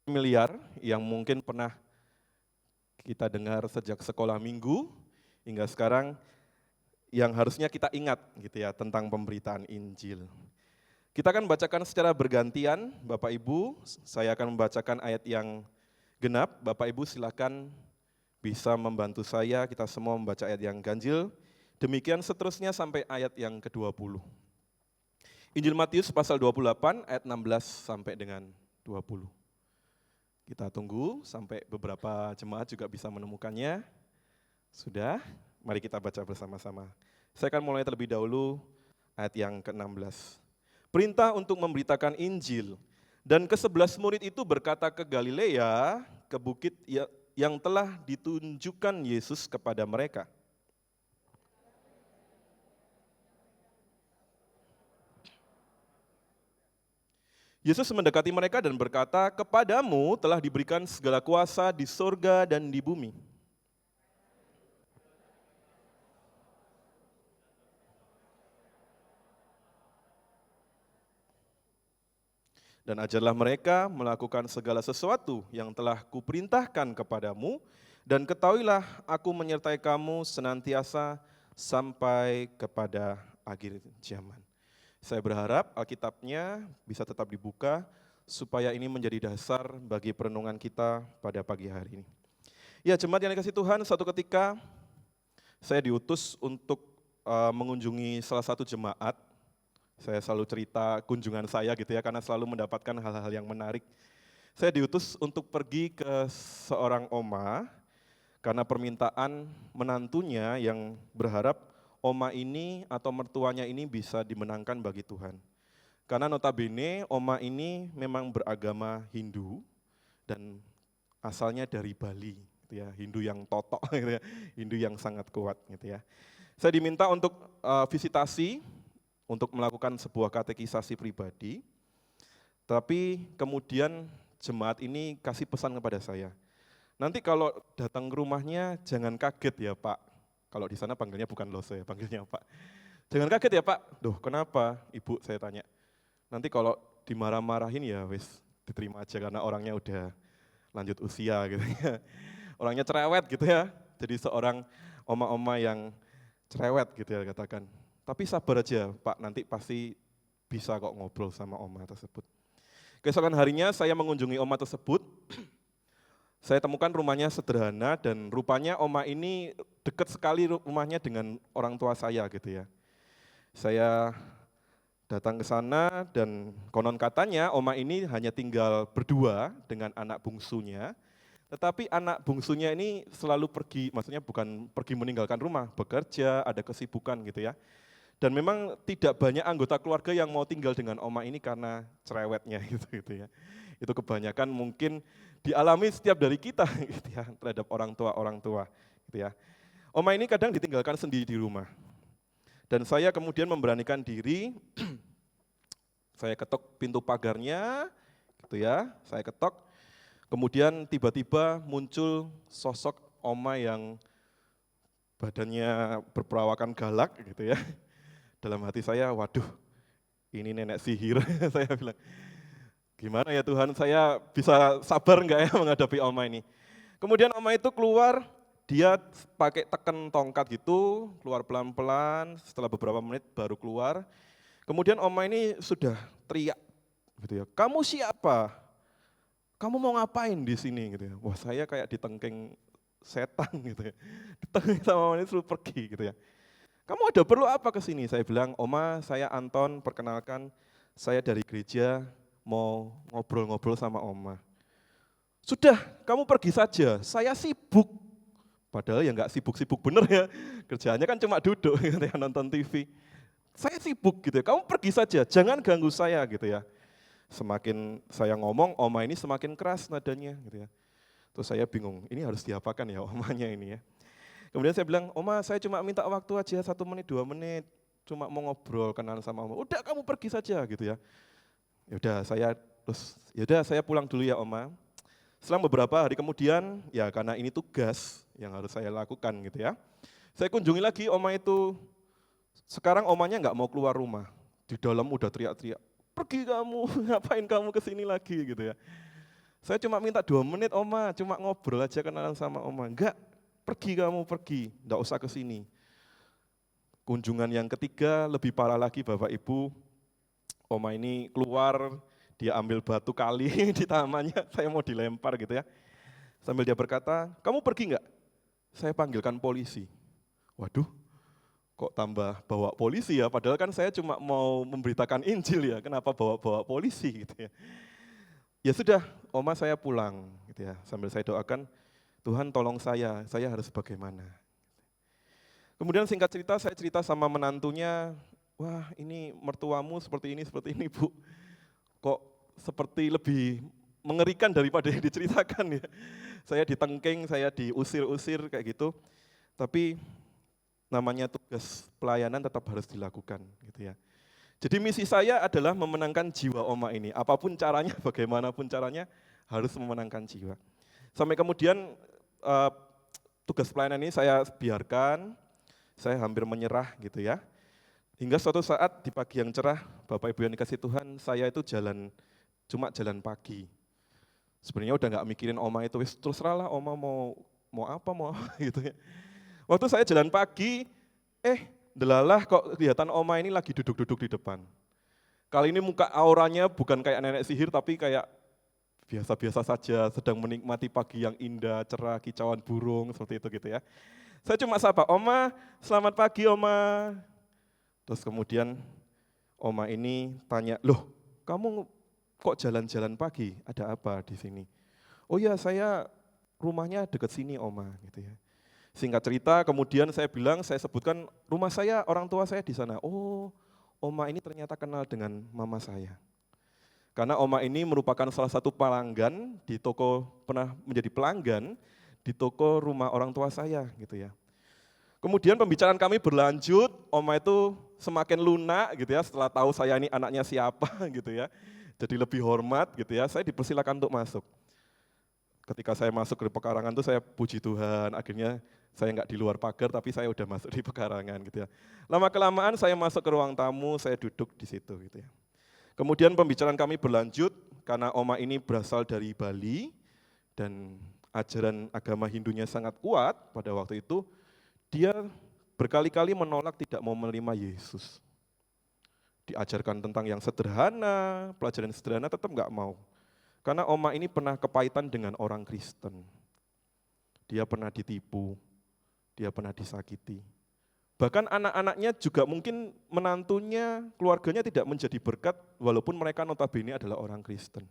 Familiar yang mungkin pernah kita dengar sejak sekolah minggu hingga sekarang yang harusnya kita ingat gitu ya tentang pemberitaan Injil. Kita akan bacakan secara bergantian, Bapak Ibu, saya akan membacakan ayat yang genap, Bapak Ibu silakan bisa membantu saya, kita semua membaca ayat yang ganjil, demikian seterusnya sampai ayat yang ke-20. Injil Matius pasal 28 ayat 16 sampai dengan 20. Kita tunggu sampai beberapa jemaat juga bisa menemukannya. Sudah, mari kita baca bersama-sama. Saya akan mulai terlebih dahulu ayat yang ke-16. Perintah untuk memberitakan Injil, dan ke-11 murid itu berkata ke Galilea, ke bukit yang telah ditunjukkan Yesus kepada mereka. Yesus mendekati mereka dan berkata, kepadamu telah diberikan segala kuasa di surga dan di bumi. Dan ajarlah mereka melakukan segala sesuatu yang telah kuperintahkan kepadamu, dan ketahuilah aku menyertai kamu senantiasa sampai kepada akhir zaman. Saya berharap Alkitabnya bisa tetap dibuka, supaya ini menjadi dasar bagi perenungan kita pada pagi hari ini. Ya jemaat yang dikasihi Tuhan, suatu ketika saya diutus untuk mengunjungi salah satu jemaat. Saya selalu cerita kunjungan saya gitu ya, karena selalu mendapatkan hal-hal yang menarik. Saya diutus untuk pergi ke seorang oma, karena permintaan menantunya yang berharap oma ini atau mertuanya ini bisa dimenangkan bagi Tuhan. Karena notabene oma ini memang beragama Hindu dan asalnya dari Bali, gitu ya, Hindu yang totok, gitu ya, Hindu yang sangat kuat. Gitu ya. Saya diminta untuk visitasi, untuk melakukan sebuah katekisasi pribadi, tapi kemudian jemaat ini kasih pesan kepada saya, nanti kalau datang ke rumahnya jangan kaget ya Pak, kalau di sana panggilnya bukan Lose, panggilnya Pak. Jangan kaget ya Pak, duh kenapa Ibu saya tanya, nanti kalau dimarah-marahin ya wis diterima aja karena orangnya udah lanjut usia gitu ya, orangnya cerewet gitu ya, jadi seorang oma-oma yang cerewet gitu ya katakan. Tapi sabar aja Pak, nanti pasti bisa kok ngobrol sama oma tersebut. Keesokan harinya saya mengunjungi oma tersebut, saya temukan rumahnya sederhana dan rupanya oma ini dekat sekali rumahnya dengan orang tua saya gitu ya. Saya datang ke sana dan konon katanya oma ini hanya tinggal berdua dengan anak bungsunya, tetapi anak bungsunya ini selalu pergi, maksudnya bukan pergi meninggalkan rumah, bekerja, ada kesibukan gitu ya. Dan memang tidak banyak anggota keluarga yang mau tinggal dengan oma ini karena cerewetnya gitu ya. Itu kebanyakan mungkin dialami setiap dari kita gitu ya, terhadap orang tua gitu ya. Oma ini kadang ditinggalkan sendiri di rumah. Dan saya kemudian memberanikan diri, saya ketok pintu pagarnya gitu ya, saya ketok. Kemudian tiba-tiba muncul sosok oma yang badannya berperawakan galak gitu ya. Dalam hati saya, waduh ini nenek sihir, saya bilang. Gimana ya Tuhan, saya bisa sabar enggak ya menghadapi oma ini. Kemudian oma itu keluar, dia pakai tekan tongkat gitu, keluar pelan-pelan, setelah beberapa menit baru keluar. Kemudian oma ini sudah teriak gitu ya, kamu siapa? Kamu mau ngapain di sini gitu ya. Wah saya kayak ditengking setan gitu ya, ditengking sama oma ini suruh pergi gitu ya. Kamu ada perlu apa ke sini? Saya bilang, Oma, saya Anton, perkenalkan saya dari gereja, mau ngobrol-ngobrol sama Oma. Sudah, kamu pergi saja, saya sibuk. Padahal ya nggak sibuk-sibuk bener ya, kerjaannya kan cuma duduk gitu ya, nonton TV. Saya sibuk gitu ya, kamu pergi saja, jangan ganggu saya gitu ya. Semakin saya ngomong, Oma ini semakin keras nadanya gitu ya. Terus saya bingung, ini harus diapakan ya omanya ini ya. Kemudian saya bilang, Oma saya cuma minta waktu aja 1 menit, 2 menit, cuma mau ngobrol, kenalan sama Oma. Udah kamu pergi saja gitu ya. Yaudah saya pulang dulu ya Oma. Selang beberapa hari kemudian, ya karena ini tugas yang harus saya lakukan gitu ya. Saya kunjungi lagi Oma itu, sekarang omanya nggak mau keluar rumah. Di dalam udah teriak-teriak, pergi kamu, ngapain kamu kesini lagi gitu ya. Saya cuma minta 2 menit Oma, cuma ngobrol aja kenalan sama Oma. Enggak, pergi kamu, pergi, enggak usah ke sini. Kunjungan yang ketiga lebih parah lagi Bapak Ibu, Oma ini keluar, dia ambil batu kali di tamannya, saya mau dilempar gitu ya. Sambil dia berkata, kamu pergi enggak? Saya panggilkan polisi. Waduh, kok tambah bawa polisi ya, padahal kan saya cuma mau memberitakan Injil ya, kenapa bawa-bawa polisi gitu ya. Ya sudah, Oma saya pulang gitu ya, sambil saya doakan, Tuhan tolong saya harus bagaimana. Kemudian singkat cerita, saya cerita sama menantunya, wah ini mertuamu seperti ini Bu, kok seperti lebih mengerikan daripada yang diceritakan ya. Saya ditengking, saya diusir-usir kayak gitu, tapi namanya tugas pelayanan tetap harus dilakukan gitu ya. Jadi misi saya adalah memenangkan jiwa Oma ini, apapun caranya, bagaimanapun caranya harus memenangkan jiwa. Sampai kemudian tugas pelayanan ini saya biarkan, saya hampir menyerah gitu ya. Hingga suatu saat di pagi yang cerah, Bapak Ibu yang dikasih Tuhan, saya itu cuma jalan pagi. Sebenarnya udah nggak mikirin Oma itu, terus terserahlah Oma mau apa gitu ya. Waktu saya jalan pagi, delalah kok kelihatan Oma ini lagi duduk-duduk di depan. Kali ini muka auranya bukan kayak nenek sihir, tapi kayak biasa-biasa saja, sedang menikmati pagi yang indah, cerah, kicauan burung, seperti itu gitu ya. Saya cuma sapa, Oma, selamat pagi Oma. Terus kemudian Oma ini tanya, loh kamu kok jalan-jalan pagi, ada apa di sini? Oh ya saya rumahnya dekat sini Oma gitu ya. Singkat cerita, kemudian saya sebutkan rumah saya, orang tua saya di sana. Oh, Oma ini ternyata kenal dengan mama saya. Karena Oma ini merupakan salah satu pelanggan di toko, pernah menjadi pelanggan di toko rumah orang tua saya gitu ya. Kemudian pembicaraan kami berlanjut, Oma itu semakin lunak gitu ya, setelah tahu saya ini anaknya siapa gitu ya. Jadi lebih hormat gitu ya, saya dipersilakan untuk masuk. Ketika saya masuk ke pekarangan itu saya puji Tuhan, akhirnya saya nggak di luar pagar tapi saya udah masuk di pekarangan gitu ya. Lama kelamaan saya masuk ke ruang tamu, saya duduk di situ gitu ya. Kemudian pembicaraan kami berlanjut karena Oma ini berasal dari Bali dan ajaran agama Hindunya sangat kuat pada waktu itu, dia berkali-kali menolak tidak mau menerima Yesus. Diajarkan tentang yang sederhana, pelajaran sederhana tetap nggak mau. Karena Oma ini pernah kepahitan dengan orang Kristen. Dia pernah ditipu, dia pernah disakiti. Bahkan anak-anaknya juga mungkin menantunya, keluarganya tidak menjadi berkat walaupun mereka notabene adalah orang Kristen.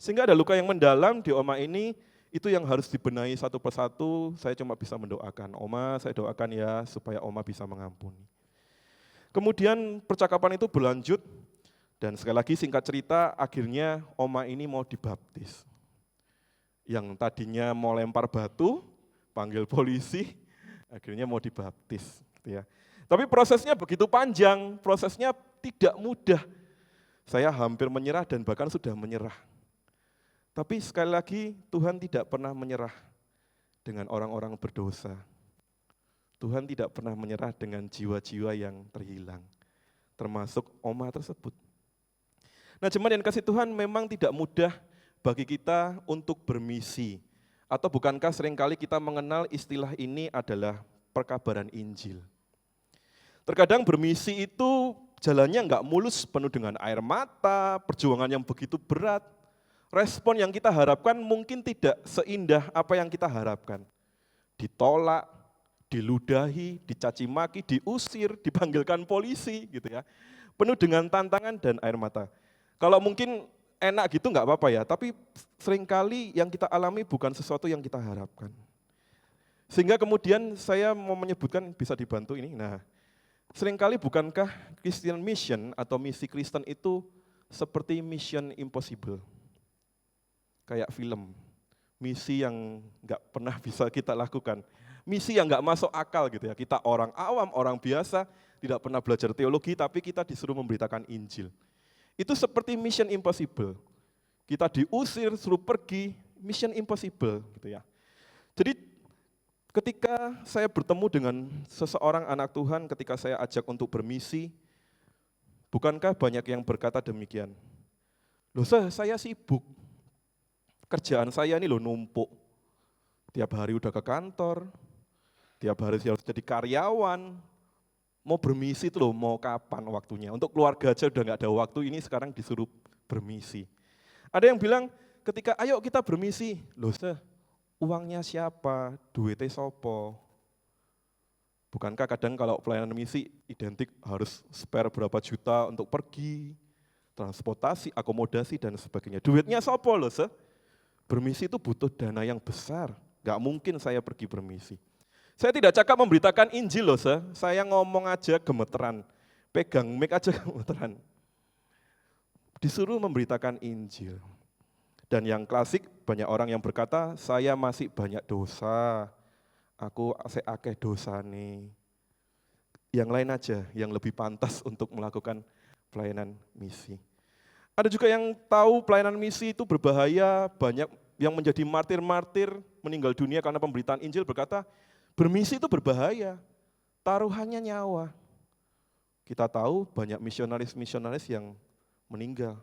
Sehingga ada luka yang mendalam di Oma ini, itu yang harus dibenahi satu persatu, saya cuma bisa mendoakan. Oma, saya doakan ya supaya Oma bisa mengampuni. Kemudian percakapan itu berlanjut, dan sekali lagi singkat cerita, akhirnya Oma ini mau dibaptis. Yang tadinya mau lempar batu, panggil polisi, akhirnya mau dibaptis. Gitu ya. Tapi prosesnya begitu panjang, prosesnya tidak mudah. Saya hampir menyerah dan bahkan sudah menyerah. Tapi sekali lagi Tuhan tidak pernah menyerah dengan orang-orang berdosa. Tuhan tidak pernah menyerah dengan jiwa-jiwa yang terhilang, termasuk Oma tersebut. Nah jemaat yang kasih Tuhan, memang tidak mudah bagi kita untuk bermisi. Atau bukankah seringkali kita mengenal istilah ini adalah perkabaran Injil. Terkadang bermisi itu jalannya enggak mulus, penuh dengan air mata, perjuangan yang begitu berat. Respon yang kita harapkan mungkin tidak seindah apa yang kita harapkan. Ditolak, diludahi, dicaci maki, diusir, dipanggilkan polisi gitu ya. Penuh dengan tantangan dan air mata. Kalau mungkin enak gitu nggak apa-apa ya, tapi seringkali yang kita alami bukan sesuatu yang kita harapkan. Sehingga kemudian saya mau menyebutkan, bisa dibantu ini, nah seringkali bukankah Christian mission atau misi Kristen itu seperti mission impossible? Kayak film, misi yang nggak pernah bisa kita lakukan, misi yang nggak masuk akal gitu ya, kita orang awam, orang biasa, tidak pernah belajar teologi, tapi kita disuruh memberitakan Injil. Itu seperti mission impossible. Kita diusir, suruh pergi, mission impossible gitu ya. Jadi ketika saya bertemu dengan seseorang anak Tuhan, ketika saya ajak untuk bermisi, bukankah banyak yang berkata demikian? Loh saya sibuk. Kerjaan saya ini loh numpuk. Tiap hari udah ke kantor, tiap hari harus jadi karyawan, mau bermisi itu loh mau kapan waktunya. Untuk keluarga aja udah nggak ada waktu, ini sekarang disuruh bermisi. Ada yang bilang ketika ayo kita bermisi, loh uangnya siapa, duitnya sopo. Bukankah kadang kalau pelayanan misi identik harus spare berapa juta untuk pergi, transportasi, akomodasi dan sebagainya. Duitnya sopo loh Bermisi itu butuh dana yang besar, nggak mungkin saya pergi bermisi. Saya tidak cakap memberitakan Injil loh, saya ngomong aja gemeteran, pegang mic aja gemeteran. Disuruh memberitakan Injil. Dan yang klasik, banyak orang yang berkata, saya masih banyak dosa, aku akeh dosa nih. Yang lain aja, yang lebih pantas untuk melakukan pelayanan misi. Ada juga yang tahu pelayanan misi itu berbahaya, banyak yang menjadi martir-martir meninggal dunia karena pemberitaan Injil berkata, bermisi itu berbahaya, taruhannya nyawa. Kita tahu banyak misionaris-misionaris yang meninggal.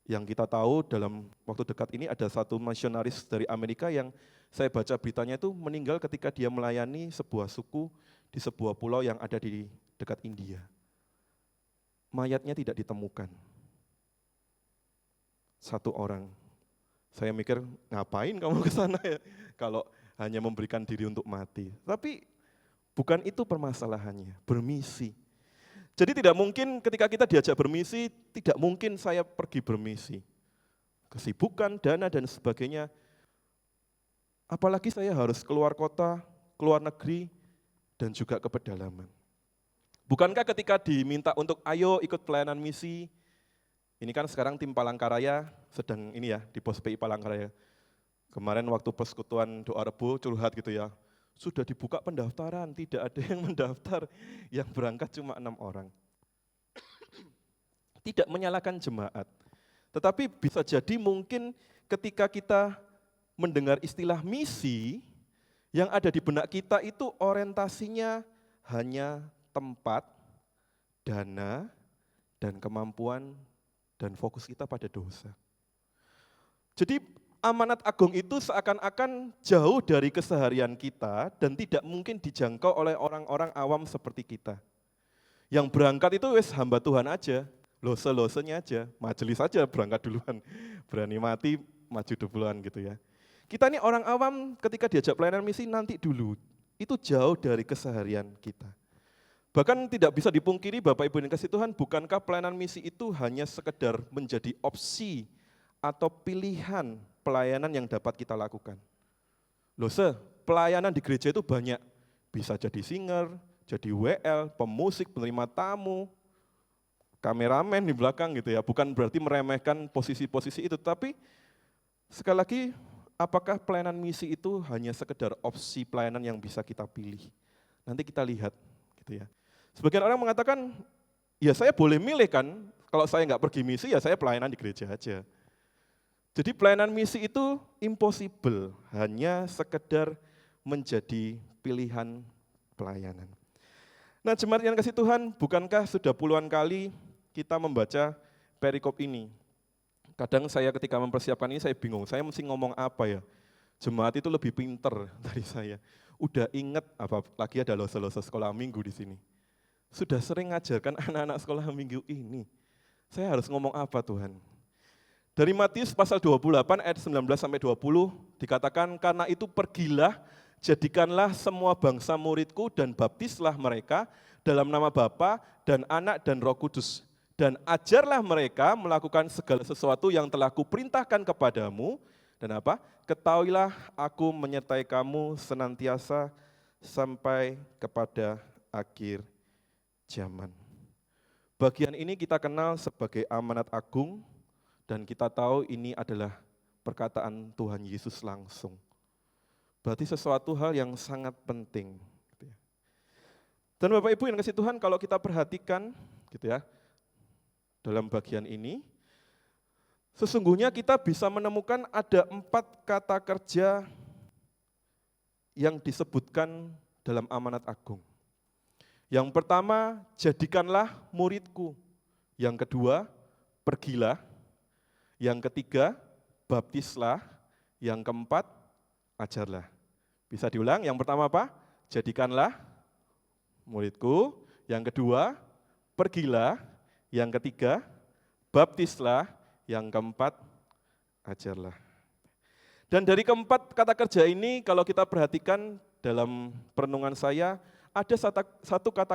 Yang kita tahu dalam waktu dekat ini ada satu misionaris dari Amerika yang saya baca beritanya itu meninggal ketika dia melayani sebuah suku di sebuah pulau yang ada di dekat India. Mayatnya tidak ditemukan. Satu orang. Saya mikir, ngapain kamu ke sana ya? Kalau hanya memberikan diri untuk mati. Tapi bukan itu permasalahannya, bermisi. Jadi tidak mungkin ketika kita diajak bermisi, tidak mungkin saya pergi bermisi. Kesibukan, dana dan sebagainya. Apalagi saya harus keluar kota, keluar negeri, dan juga ke pedalaman. Bukankah ketika diminta untuk ayo ikut pelayanan misi, ini kan sekarang tim Palangkaraya sedang ini ya, di pos PI Palangkaraya. Kemarin waktu persekutuan doa Rebo curhat gitu ya, sudah dibuka pendaftaran, tidak ada yang mendaftar, yang berangkat cuma 6 orang. Tidak menyalahkan jemaat, tetapi bisa jadi mungkin ketika kita mendengar istilah misi, yang ada di benak kita itu orientasinya hanya tempat, dana, dan kemampuan, dan fokus kita pada dosa. Jadi amanat agung itu seakan-akan jauh dari keseharian kita dan tidak mungkin dijangkau oleh orang-orang awam seperti kita. Yang berangkat itu wes hamba Tuhan aja, lose-losenya aja, majelis aja berangkat duluan, berani mati maju duluan gitu ya. Kita ini orang awam ketika diajak pelayanan misi nanti dulu, itu jauh dari keseharian kita. Bahkan tidak bisa dipungkiri Bapak Ibu yang kasih Tuhan, bukankah pelayanan misi itu hanya sekedar menjadi opsi atau pilihan pelayanan yang dapat kita lakukan. Loh pelayanan di gereja itu banyak, bisa jadi singer, jadi WL, pemusik, penerima tamu, kameramen di belakang gitu ya, bukan berarti meremehkan posisi-posisi itu, tapi sekali lagi, apakah pelayanan misi itu hanya sekedar opsi pelayanan yang bisa kita pilih? Nanti kita lihat gitu ya. Sebagian orang mengatakan, ya saya boleh milih kan, kalau saya nggak pergi misi ya saya pelayanan di gereja aja. Jadi pelayanan misi itu impossible, hanya sekedar menjadi pilihan pelayanan. Nah jemaat yang kasih Tuhan, bukankah sudah puluhan kali kita membaca perikop ini? Kadang saya ketika mempersiapkan ini saya bingung, saya mesti ngomong apa ya? Jemaat itu lebih pinter dari saya. Udah inget, apalagi ada lose-lose sekolah minggu di sini. Sudah sering ngajarkan anak-anak sekolah minggu ini. Saya harus ngomong apa Tuhan? Dari Matius pasal 28 ayat 19 sampai 20 dikatakan, karena itu pergilah, jadikanlah semua bangsa muridku dan baptislah mereka dalam nama Bapa dan Anak dan Roh Kudus. Dan ajarlah mereka melakukan segala sesuatu yang telah kuperintahkan kepadamu. Dan apa? Ketahuilah aku menyertai kamu senantiasa sampai kepada akhir zaman. Bagian ini kita kenal sebagai amanat agung dan kita tahu ini adalah perkataan Tuhan Yesus langsung. Berarti sesuatu hal yang sangat penting. Dan Bapak Ibu yang kasih Tuhan, kalau kita perhatikan gitu ya, dalam bagian ini, sesungguhnya kita bisa menemukan ada 4 kata kerja yang disebutkan dalam amanat agung. Yang pertama, jadikanlah muridku. Yang kedua, pergilah. Yang ketiga, baptislah. Yang keempat, ajarlah. Bisa diulang, yang pertama apa? Jadikanlah muridku. Yang kedua, pergilah. Yang ketiga, baptislah. Yang keempat, ajarlah. Dan dari keempat kata kerja ini, kalau kita perhatikan dalam perenungan saya, ada satu kata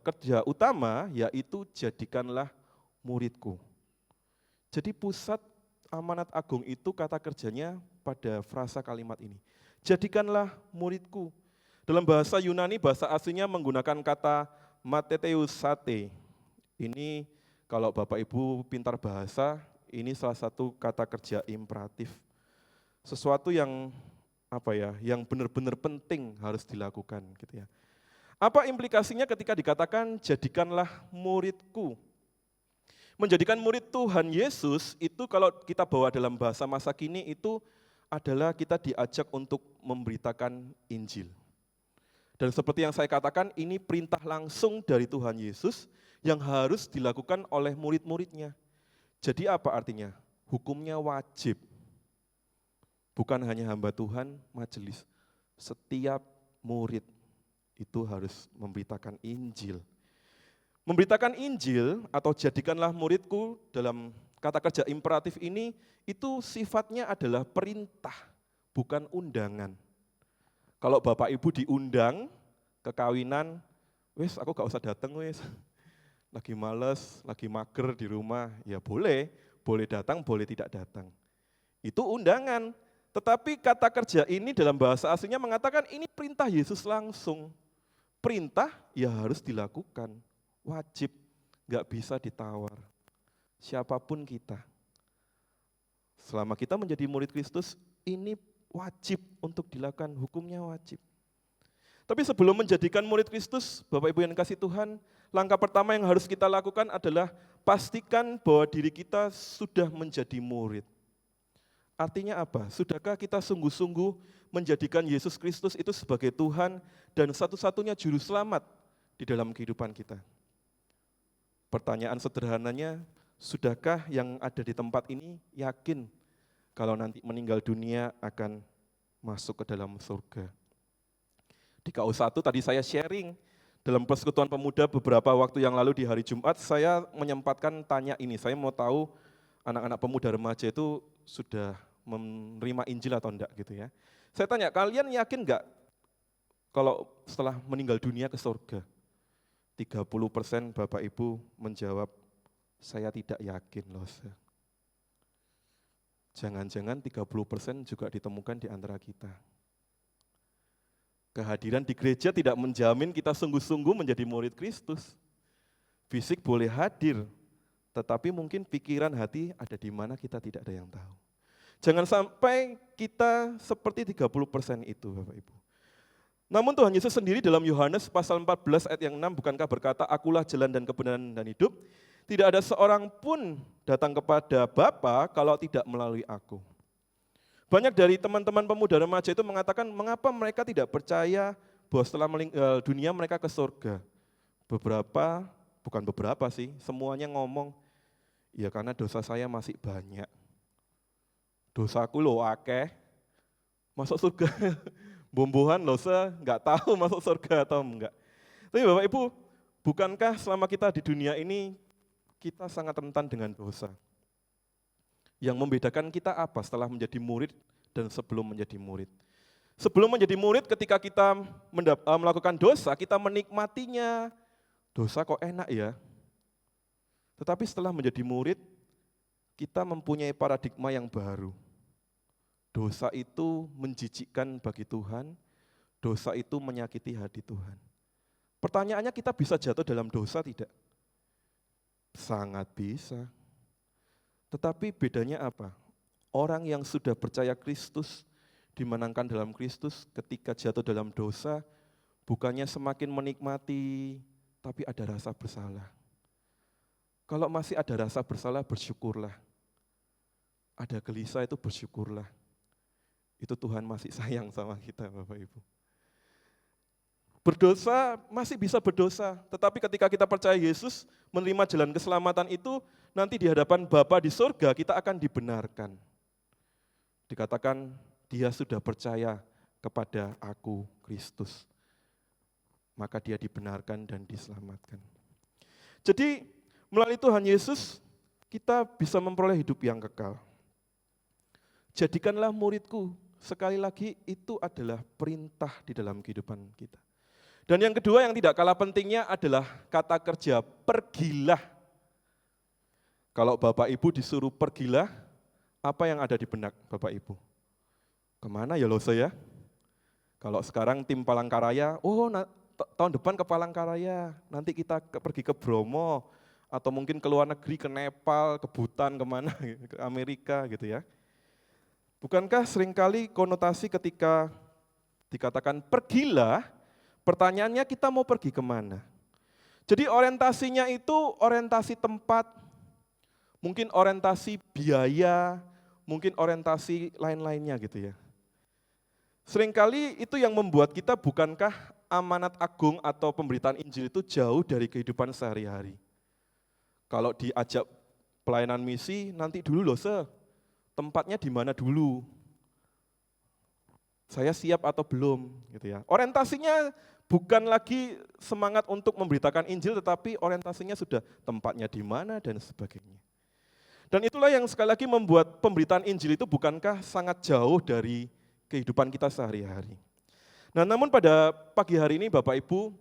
kerja utama, yaitu jadikanlah muridku. Jadi pusat amanat agung itu kata kerjanya pada frasa kalimat ini. Jadikanlah muridku. Dalam bahasa Yunani, bahasa aslinya menggunakan kata mateteusate. Ini kalau Bapak Ibu pintar bahasa, ini salah satu kata kerja imperatif. Sesuatu yang yang benar-benar penting harus dilakukan gitu ya. Apa implikasinya ketika dikatakan jadikanlah muridku? Menjadikan murid Tuhan Yesus itu kalau kita bawa dalam bahasa masa kini itu adalah kita diajak untuk memberitakan Injil. Dan seperti yang saya katakan, ini perintah langsung dari Tuhan Yesus yang harus dilakukan oleh murid-muridnya. Jadi apa artinya? Hukumnya wajib. Bukan hanya hamba Tuhan, majelis. Setiap murid itu harus memberitakan Injil. Memberitakan Injil atau jadikanlah muridku dalam kata kerja imperatif ini, itu sifatnya adalah perintah, bukan undangan. Kalau Bapak Ibu diundang ke kawinan, wes aku gak usah datang wes. Lagi males, lagi mager di rumah, ya boleh datang, boleh tidak datang. Itu undangan. Tetapi kata kerja ini dalam bahasa aslinya mengatakan ini perintah Yesus langsung. Perintah ya harus dilakukan, wajib, gak bisa ditawar. Siapapun kita. Selama kita menjadi murid Kristus, ini wajib untuk dilakukan, hukumnya wajib. Tapi sebelum menjadikan murid Kristus, Bapak Ibu yang kasih Tuhan, langkah pertama yang harus kita lakukan adalah pastikan bahwa diri kita sudah menjadi murid. Artinya apa? Sudahkah kita sungguh-sungguh menjadikan Yesus Kristus itu sebagai Tuhan dan satu-satunya juru selamat di dalam kehidupan kita? Pertanyaan sederhananya, sudahkah yang ada di tempat ini yakin kalau nanti meninggal dunia akan masuk ke dalam surga? Di KU1 tadi saya sharing, dalam persekutuan pemuda beberapa waktu yang lalu di hari Jumat, saya menyempatkan tanya ini, saya mau tahu anak-anak pemuda remaja itu sudah menerima Injil atau enggak gitu ya. Saya tanya, kalian yakin enggak kalau setelah meninggal dunia ke surga? 30% Bapak Ibu menjawab, saya tidak yakin loh. Jangan-jangan 30% juga ditemukan di antara kita. Kehadiran di gereja tidak menjamin kita sungguh-sungguh menjadi murid Kristus. Fisik boleh hadir, tetapi mungkin pikiran hati ada di mana kita tidak ada yang tahu. Jangan sampai kita seperti 30% itu Bapak Ibu. Namun Tuhan Yesus sendiri dalam Yohanes pasal 14 ayat yang 6 bukankah berkata, akulah jalan dan kebenaran dan hidup, tidak ada seorang pun datang kepada Bapa kalau tidak melalui aku. Banyak dari teman-teman pemuda remaja itu mengatakan, mengapa mereka tidak percaya bahwa setelah meninggal dunia mereka ke surga. Bukan beberapa sih, semuanya ngomong, ya karena dosa saya masih banyak. Dosaku lo akeh, masuk surga. Bombohan dosa, nggak tahu masuk surga atau enggak. Tapi Bapak Ibu, bukankah selama kita di dunia ini, kita sangat rentan dengan dosa? Yang membedakan kita apa setelah menjadi murid dan sebelum menjadi murid? Sebelum menjadi murid, ketika kita melakukan dosa, kita menikmatinya. Dosa kok enak ya? Tetapi setelah menjadi murid, kita mempunyai paradigma yang baru. Dosa itu menjijikkan bagi Tuhan, dosa itu menyakiti hati Tuhan. Pertanyaannya, kita bisa jatuh dalam dosa tidak? Sangat bisa. Tetapi bedanya apa? Orang yang sudah percaya Kristus, dimenangkan dalam Kristus, ketika jatuh dalam dosa, bukannya semakin menikmati, tapi ada rasa bersalah. Kalau masih ada rasa bersalah, bersyukurlah. Ada gelisah itu bersyukurlah. Itu Tuhan masih sayang sama kita Bapak Ibu. Berdosa masih bisa berdosa, tetapi ketika kita percaya Yesus, menerima jalan keselamatan itu, nanti di hadapan Bapa di surga kita akan dibenarkan. Dikatakan dia sudah percaya kepada aku, Kristus. Maka dia dibenarkan dan diselamatkan. Jadi melalui Tuhan Yesus kita bisa memperoleh hidup yang kekal. Jadikanlah muridku, sekali lagi itu adalah perintah di dalam kehidupan kita. Dan yang kedua yang tidak kalah pentingnya adalah kata kerja pergilah. Kalau Bapak Ibu disuruh pergilah, apa yang ada di benak Bapak Ibu? Kemana ya Lose ya? Kalau sekarang tim Palangkaraya, tahun depan ke Palangkaraya, nanti kita pergi ke Bromo, atau mungkin ke luar negeri, ke Nepal, ke Bhutan, kemana, ke Amerika gitu ya. Bukankah seringkali konotasi ketika dikatakan pergilah, pertanyaannya kita mau pergi kemana? Jadi orientasinya itu orientasi tempat, mungkin orientasi biaya, mungkin orientasi lain-lainnya gitu ya. Seringkali itu yang membuat kita bukankah amanat agung atau pemberitaan Injil itu jauh dari kehidupan sehari-hari. Kalau diajak pelayanan misi, nanti dulu loh tempatnya di mana dulu. Saya siap atau belum gitu ya. Orientasinya bukan lagi semangat untuk memberitakan Injil, tetapi orientasinya sudah tempatnya di mana dan sebagainya. Dan itulah yang sekali lagi membuat pemberitaan Injil itu bukankah sangat jauh dari kehidupan kita sehari-hari. Nah, namun pada pagi hari ini Bapak Ibu,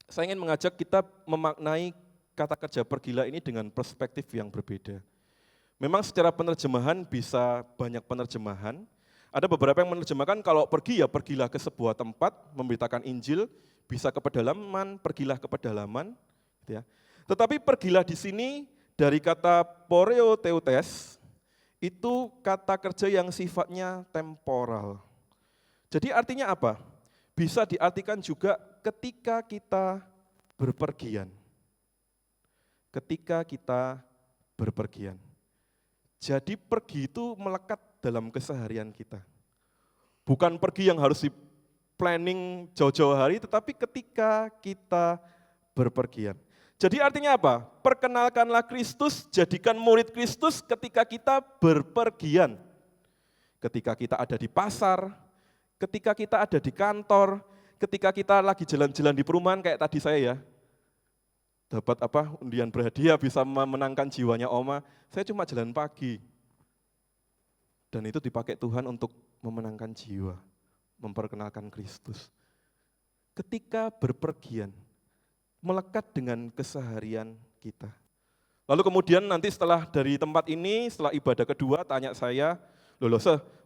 saya ingin mengajak kita memaknai kata kerja pergilah ini dengan perspektif yang berbeda. Memang secara penerjemahan bisa banyak penerjemahan. Ada beberapa yang menerjemahkan kalau pergi ya pergilah ke sebuah tempat, memberitakan Injil, bisa ke pedalaman, pergilah ke pedalaman. Gitu ya. Tetapi pergilah di sini dari kata poreoteutes, itu kata kerja yang sifatnya temporal. Jadi artinya apa? Bisa diartikan juga ketika kita berpergian. Ketika kita berpergian. Jadi pergi itu melekat dalam keseharian kita. Bukan pergi yang harus di planning jauh-jauh hari, tetapi ketika kita berpergian. Jadi artinya apa? Perkenalkanlah Kristus, jadikan murid Kristus ketika kita berpergian. Ketika kita ada di pasar, ketika kita ada di kantor, ketika kita lagi jalan-jalan di perumahan kayak tadi saya ya. Dapat undian berhadiah bisa memenangkan jiwanya Oma, saya cuma jalan pagi. Dan itu dipakai Tuhan untuk memenangkan jiwa, memperkenalkan Kristus. Ketika berpergian, melekat dengan keseharian kita. Lalu kemudian nanti setelah dari tempat ini, setelah ibadah kedua, tanya saya,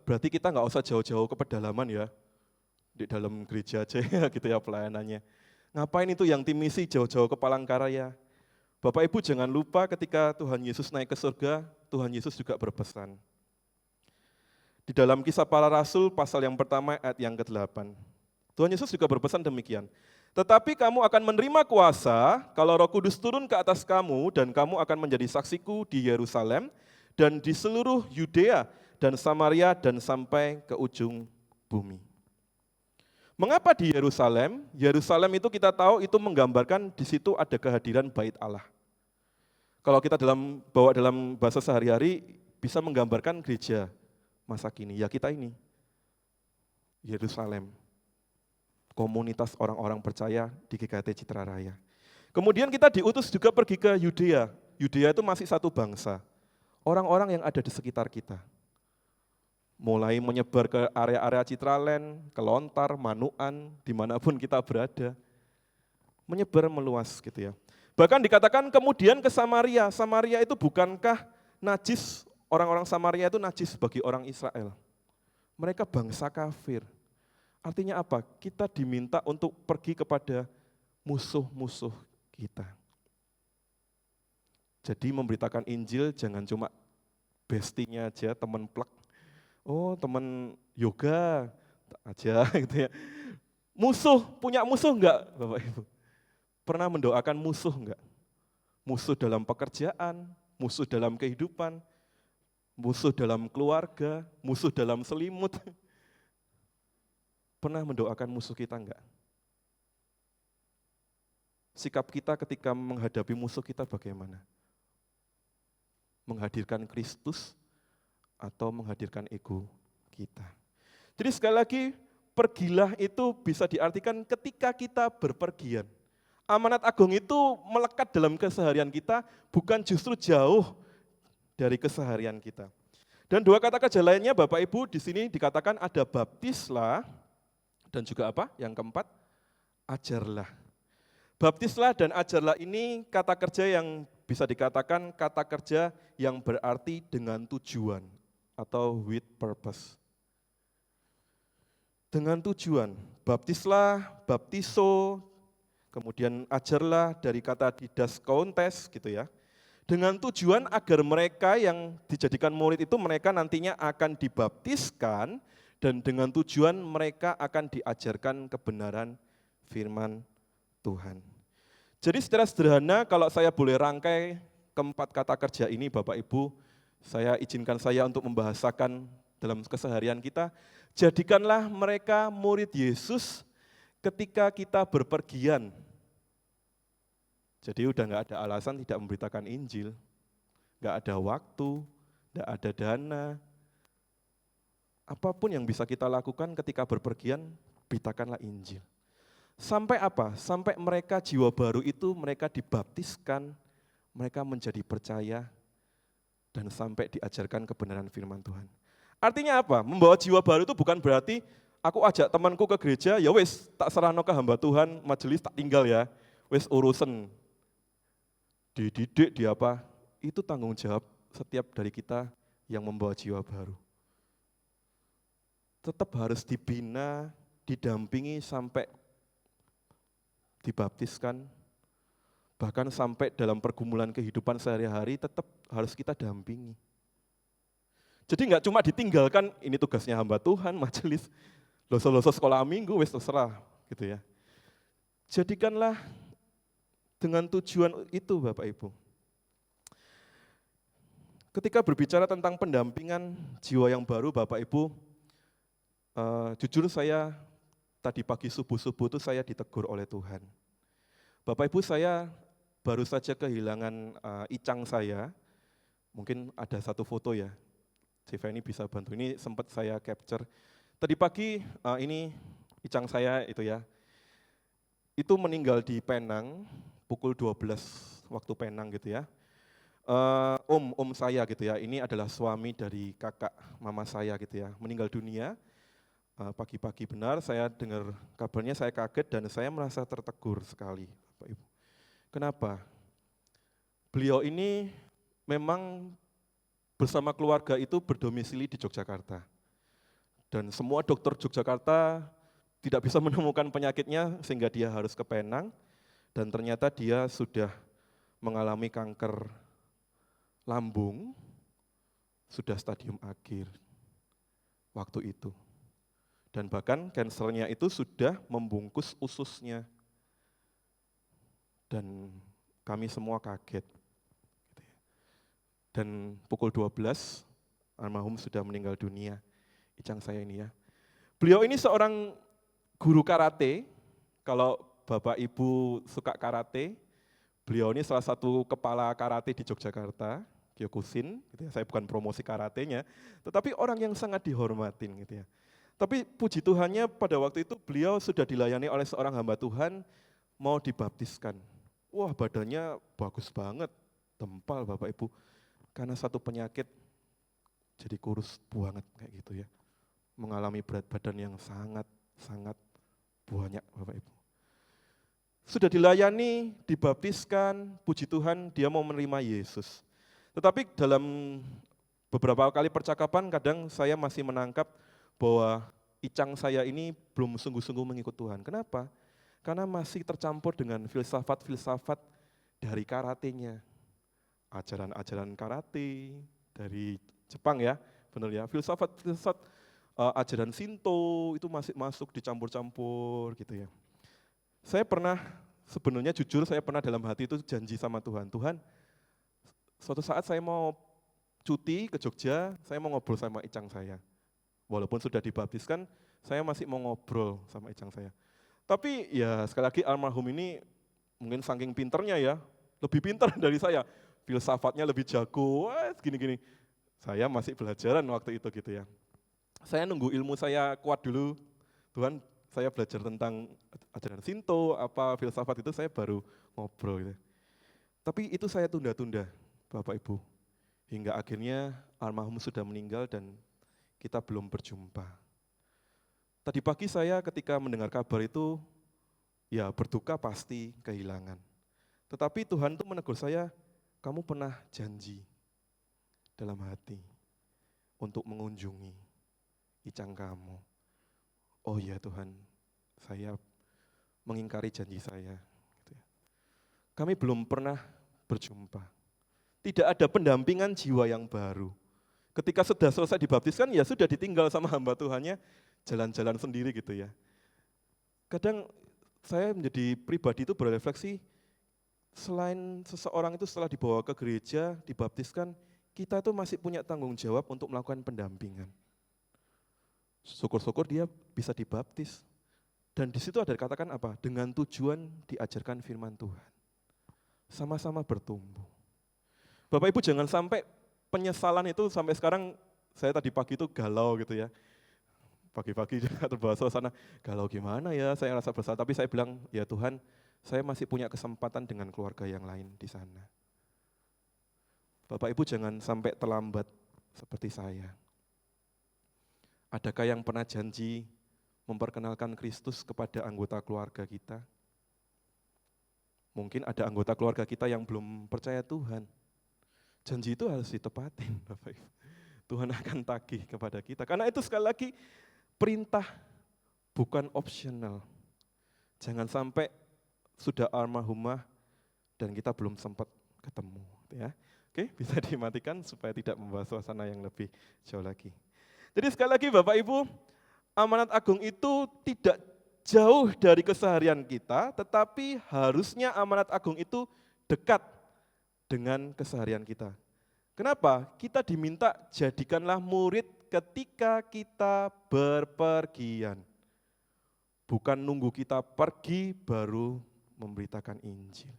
berarti kita nggak usah jauh-jauh ke pedalaman ya, di dalam gereja aja ya gitu ya pelayanannya. Ngapain itu yang tim misi jauh-jauh ke Palangkaraya? Bapak Ibu jangan lupa ketika Tuhan Yesus naik ke surga, Tuhan Yesus juga berpesan. Di dalam Kisah Para Rasul pasal yang pertama ayat yang ke-8, Tuhan Yesus juga berpesan demikian. Tetapi kamu akan menerima kuasa kalau Roh Kudus turun ke atas kamu dan kamu akan menjadi saksiku di Yerusalem dan di seluruh Yudea dan Samaria dan sampai ke ujung bumi. Mengapa di Yerusalem? Yerusalem itu kita tahu itu menggambarkan di situ ada kehadiran Bait Allah. Kalau kita bawa dalam bahasa sehari-hari bisa menggambarkan gereja masa kini, ya kita ini. Yerusalem. Komunitas orang-orang percaya di GKT Citra Raya. Kemudian kita diutus juga pergi ke Yudea. Yudea itu masih satu bangsa. Orang-orang yang ada di sekitar kita. Mulai menyebar ke area-area Citraland, ke Lontar, Manuan, dimanapun kita berada. Menyebar meluas gitu ya. Bahkan dikatakan kemudian ke Samaria. Samaria itu bukankah najis, orang-orang Samaria itu najis bagi orang Israel. Mereka bangsa kafir. Artinya apa? Kita diminta untuk pergi kepada musuh-musuh kita. Jadi memberitakan Injil jangan cuma bestinya aja, teman plek. Oh teman yoga aja gitu ya. Musuh, punya musuh enggak Bapak Ibu? Pernah mendoakan musuh enggak? Musuh dalam pekerjaan, musuh dalam kehidupan, musuh dalam keluarga, musuh dalam selimut. Pernah mendoakan musuh kita enggak? Sikap kita ketika menghadapi musuh kita bagaimana? Menghadirkan Kristus atau menghadirkan ego kita. Jadi sekali lagi, pergilah itu bisa diartikan ketika kita berpergian. Amanat agung itu melekat dalam keseharian kita, bukan justru jauh dari keseharian kita. Dan dua kata kerja lainnya Bapak Ibu di sini dikatakan ada baptislah dan juga apa? Yang keempat, ajarlah. Baptislah dan ajarlah ini kata kerja yang bisa dikatakan kata kerja yang berarti dengan tujuan atau with purpose. Dengan tujuan, baptislah, baptiso, kemudian ajarlah dari kata didaskauntes gitu ya. Dengan tujuan agar mereka yang dijadikan murid itu mereka nantinya akan dibaptiskan dan dengan tujuan mereka akan diajarkan kebenaran firman Tuhan. Jadi secara sederhana kalau saya boleh rangkai keempat kata kerja ini Bapak Ibu, saya izinkan saya untuk membahasakan dalam keseharian kita, jadikanlah mereka murid Yesus ketika kita berpergian. Jadi udah nggak ada alasan tidak memberitakan Injil, nggak ada waktu, nggak ada dana. Apapun yang bisa kita lakukan ketika berpergian, beritakanlah Injil. Sampai apa? Sampai mereka jiwa baru itu mereka dibaptiskan, mereka menjadi percaya, dan sampai diajarkan kebenaran firman Tuhan. Artinya apa? Membawa jiwa baru itu bukan berarti aku ajak temanku ke gereja, ya wes tak serahno ke hamba Tuhan, majelis tak tinggal ya, wes urusan. Dididik, di apa? Itu tanggung jawab setiap dari kita yang membawa jiwa baru. Tetap harus dibina, didampingi sampai dibaptiskan, bahkan sampai dalam pergumulan kehidupan sehari-hari tetap harus kita dampingi. Jadi nggak cuma ditinggalkan, ini tugasnya hamba Tuhan, majelis, loso-loso sekolah minggu, wes terserah gitu ya. Jadikanlah dengan tujuan itu Bapak Ibu. Ketika berbicara tentang pendampingan jiwa yang baru Bapak Ibu, jujur saya tadi pagi subuh-subuh itu saya ditegur oleh Tuhan. Bapak Ibu saya baru saja kehilangan icang saya, mungkin ada satu foto ya, Civeni bisa bantu, ini sempat saya capture. Tadi pagi ini icang saya itu ya, itu meninggal di Penang pukul 12 waktu Penang gitu ya. Om saya gitu ya, ini adalah suami dari kakak mama saya gitu ya, meninggal dunia. Pagi-pagi benar saya dengar kabarnya, saya kaget dan saya merasa tertegur sekali Bapak Ibu. Kenapa? Beliau ini memang bersama keluarga itu berdomisili di Yogyakarta. Dan semua dokter Yogyakarta tidak bisa menemukan penyakitnya sehingga dia harus ke Penang dan ternyata dia sudah mengalami kanker lambung, sudah stadium akhir waktu itu. Dan bahkan kansernya itu sudah membungkus ususnya. Dan kami semua kaget. Dan pukul 12, almarhum sudah meninggal dunia, icang saya ini ya. Beliau ini seorang guru karate, kalau Bapak Ibu suka karate, beliau ini salah satu kepala karate di Yogyakarta, Kyokushin, gitu ya. Saya bukan promosi karatenya, tetapi orang yang sangat dihormatin gitu ya. Tapi puji Tuhannya pada waktu itu beliau sudah dilayani oleh seorang hamba Tuhan mau dibaptiskan. Wah badannya bagus banget, tempal Bapak Ibu. Karena satu penyakit jadi kurus banget kayak gitu ya. Mengalami berat badan yang sangat banyak Bapak Ibu. Sudah dilayani, dibaptiskan, puji Tuhan dia mau menerima Yesus. Tetapi dalam beberapa kali percakapan kadang saya masih menangkap bahwa icang saya ini belum sungguh-sungguh mengikut Tuhan. Kenapa? Karena masih tercampur dengan filsafat-filsafat dari karatenya. Ajaran-ajaran karate dari Jepang ya, benar ya. Filsafat-filsafat ajaran Shinto itu masih masuk dicampur-campur gitu ya. Saya pernah, sebenarnya jujur saya pernah dalam hati itu janji sama Tuhan. Tuhan, suatu saat saya mau cuti ke Jogja, saya mau ngobrol sama icang saya. Walaupun sudah dibaptiskan, saya masih mau ngobrol sama icang saya. Tapi ya sekali lagi almarhum ini mungkin saking pinternya ya, lebih pintar dari saya. Filsafatnya lebih jago, gini-gini. Saya masih belajaran waktu itu gitu ya. Saya nunggu ilmu saya kuat dulu. Tuhan, saya belajar tentang ajaran Sinto, filsafat itu saya baru ngobrol gitu. Tapi itu saya tunda-tunda, Bapak Ibu. Hingga akhirnya almarhum sudah meninggal dan kita belum berjumpa. Tadi pagi saya ketika mendengar kabar itu, ya berduka pasti kehilangan. Tetapi Tuhan itu menegur saya, kamu pernah janji dalam hati untuk mengunjungi Icang kamu. Oh ya Tuhan, saya mengingkari janji saya. Kami belum pernah berjumpa. Tidak ada pendampingan jiwa yang baru. Ketika sudah selesai dibaptiskan, ya sudah ditinggal sama hamba Tuhannya, jalan-jalan sendiri gitu ya. Kadang saya menjadi pribadi itu berrefleksi, selain seseorang itu setelah dibawa ke gereja, dibaptiskan, kita tuh masih punya tanggung jawab untuk melakukan pendampingan. Syukur-syukur dia bisa dibaptis. Dan di situ ada dikatakan apa? Dengan tujuan diajarkan firman Tuhan. Sama-sama bertumbuh. Bapak Ibu jangan sampai penyesalan itu sampai sekarang, saya tadi pagi itu galau gitu ya. Pagi-pagi juga terbawa suasana, galau gimana ya, saya rasa bersalah. Tapi saya bilang, ya Tuhan, saya masih punya kesempatan dengan keluarga yang lain di sana. Bapak Ibu jangan sampai terlambat seperti saya. Adakah yang pernah janji memperkenalkan Kristus kepada anggota keluarga kita? Mungkin ada anggota keluarga kita yang belum percaya Tuhan. Janji itu harus ditepatin, Bapak Ibu. Tuhan akan tagih kepada kita. Karena itu sekali lagi perintah, bukan optional. Jangan sampai sudah almarhumah dan kita belum sempat ketemu. Ya. Oke, bisa dimatikan supaya tidak membawa suasana yang lebih jauh lagi. Jadi sekali lagi Bapak Ibu, amanat agung itu tidak jauh dari keseharian kita, tetapi harusnya amanat agung itu dekat dengan keseharian kita. Kenapa? Kita diminta jadikanlah murid ketika kita berpergian. Bukan nunggu kita pergi baru memberitakan Injil.